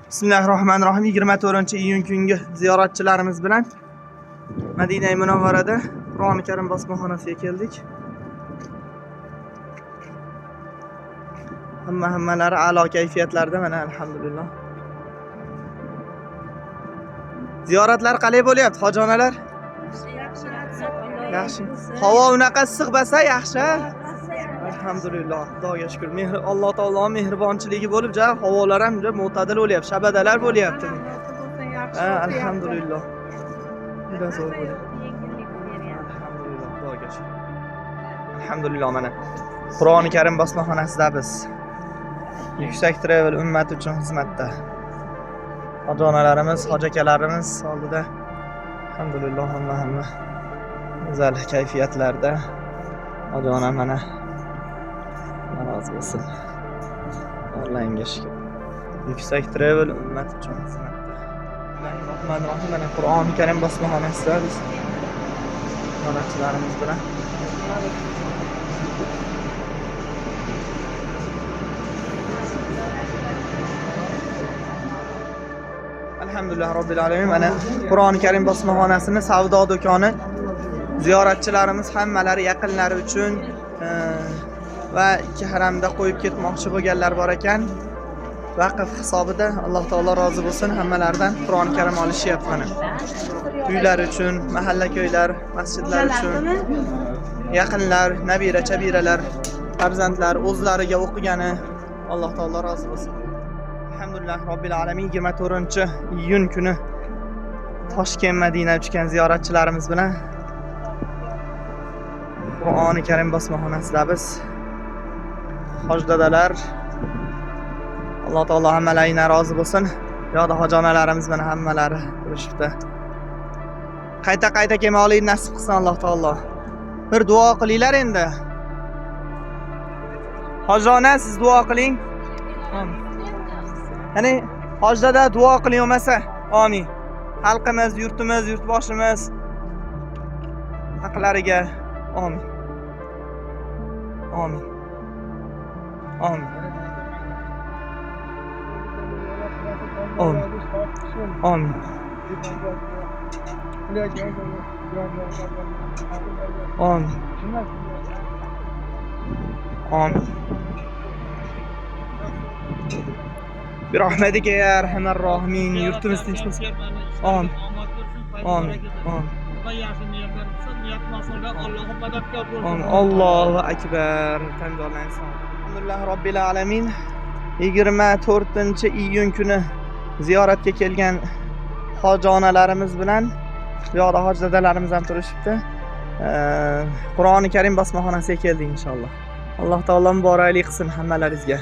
Bismillahirrohmanirrohim. 24-iyun kungi ziyoratchilarimiz bilan Madina-i Munavvarada Qur'oni Karim bosmaxonasiga keldik. Hammalari a'lo kayfiyatlarda, mana alhamdulillah. Ziyoratlar qalay bo'lyapti, hojonalar? Yaxshi. Havo unaqa issiq bo'lsa yaxshi. Alhamdulillah, Xudoga shukr. Alloh taoloning mehribonchiligi bo'lib, havolar ham juda mo'tadil bo'lyapti, shabadalar bo'lyapti. Alhamdulillah. Juda zo'r bo'lyapti. Alhamdulillah, Xudoga shukr. Alhamdulillah, mana Qur'oni Karim bosmaxonasida biz Yuksak Travel ummati uchun xizmatda. Ota-onalarimiz, hojakalarimiz oldida alhamdulillah hamma go'zal kayfiyatlarda. Ota-ona mana razı olsun. Allah'ın shukr. Yuksak Travel ummati uchun xizmatda. Bismillahirrohmanirrohim. Mana Qur'oni Karim bosmaxonasida biz ziyoratchilarimiz bilan alhamdulillah robbil alamin. Mana Qur'oni Karim bosmaxonasini savdo do'koni ziyoratchilarimiz hammalari yaqinlari uchun va ikki haramda qo'yib ketmoqchi bo'lganlar bor ekan. Vaqf hisobida Alloh taolo rozi bo'lsin, hammalaridan Qur'oni Karim olishyapti mana. Uylar uchun, mahalla ko'ylar, masjidlar uchun, yaqinlar, nabira, chabiralar, farzandlar o'zlariga o'qigani Alloh taolo rozi bo'lsin. Alhamdulillah robbil alamin. 24-iyun kuni Toshkent Madina uchgan ziyoratchilarimiz bilan Qur'oni Karim bosmaxonasida biz hoj dadalar, Alloh taolo hammalaringdan rozi bo'lsin. Yo'da hojonalarimiz bilan hammalari turishibdi. Qayta kelmoqlikni nasib qilsin Alloh taolo. Bir duo qilinglar endi. Hojona siz duo qiling. Ya'ni hojdada duo qiling olmasa, amin. Xalqimiz, yurtimiz, yurtboshimiz haqlariga amin. Amin. Amin. Amin. Amin. Amin. Amin. Bir rahmetika ya erhamer rahimin. Yurtimiz tinch bo'lsin. Amin. Amin. Amin. Allohu akbar. Alhamdulillah robbil alamin. 24-iyun kuni ziyoratga kelgan hojonalarimiz bilan bu yoqda hoj dadalarimiz ham turishibdi. Qur'oni Karim bosmaxonasiga keldik inshaalloh. Alloh taolo muboraklik qilsin hammalaringizga.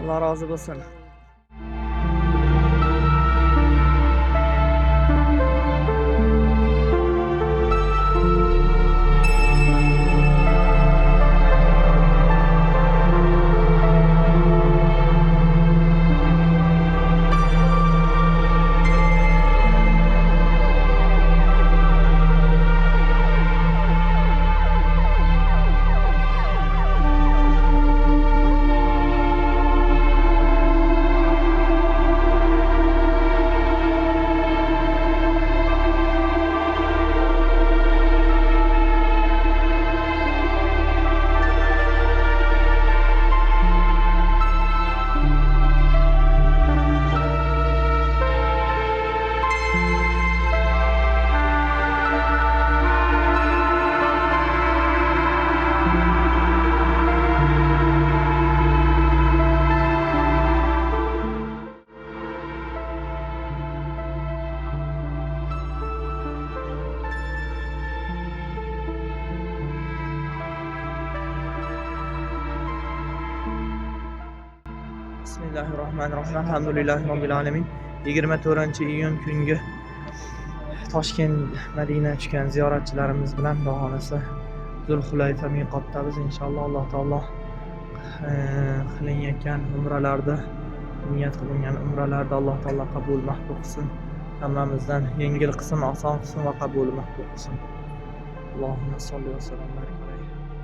Alloh rozi bo'lsin. Bismillahirrohmanirrohim. Alhamdulillahi robbil alamin. 24-iyun kungi Toshkent Madina uchgan ziyoratchilarimiz bilan bahonasi Zulhulayfa miqotda biz inshaalloh Alloh taolo qilinayotgan umralarda, niyat qilingan umralarda Alloh taolo qabul mahbub qilsin. Hammamizdan yengil qilsin, oson qilsin va qabul mahbub qilsin. Allohumma solli va sallim alayhi.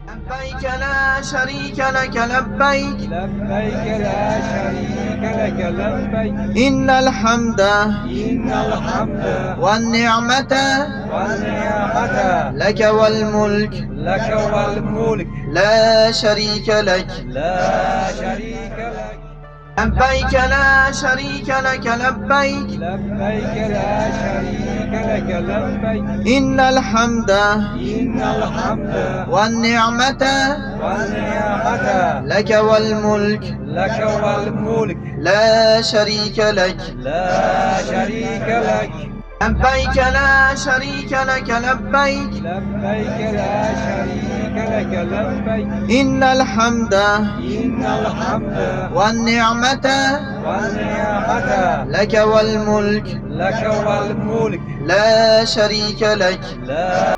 لبيك لا شريك لك لبيك لبيك لا شريك لك لبيك إن الحمد إن الحمد والنعمة والنعمة لك والملك لك والملك لا شريك لك لا شريك لك لبيك لا شريك لك لبيك لبيك لا شريك لك لبيك إن الحمد إن الحمد والنعمة والنعمة لك والملك لك والملك لا شريك لك لا شريك لك لبيك لا شريك لك لبيك لبيك لا شريك لك لبيك إن الحمد إن الحمد والنعمة والنعمة لك والملك لك والملك لا شريك لك لا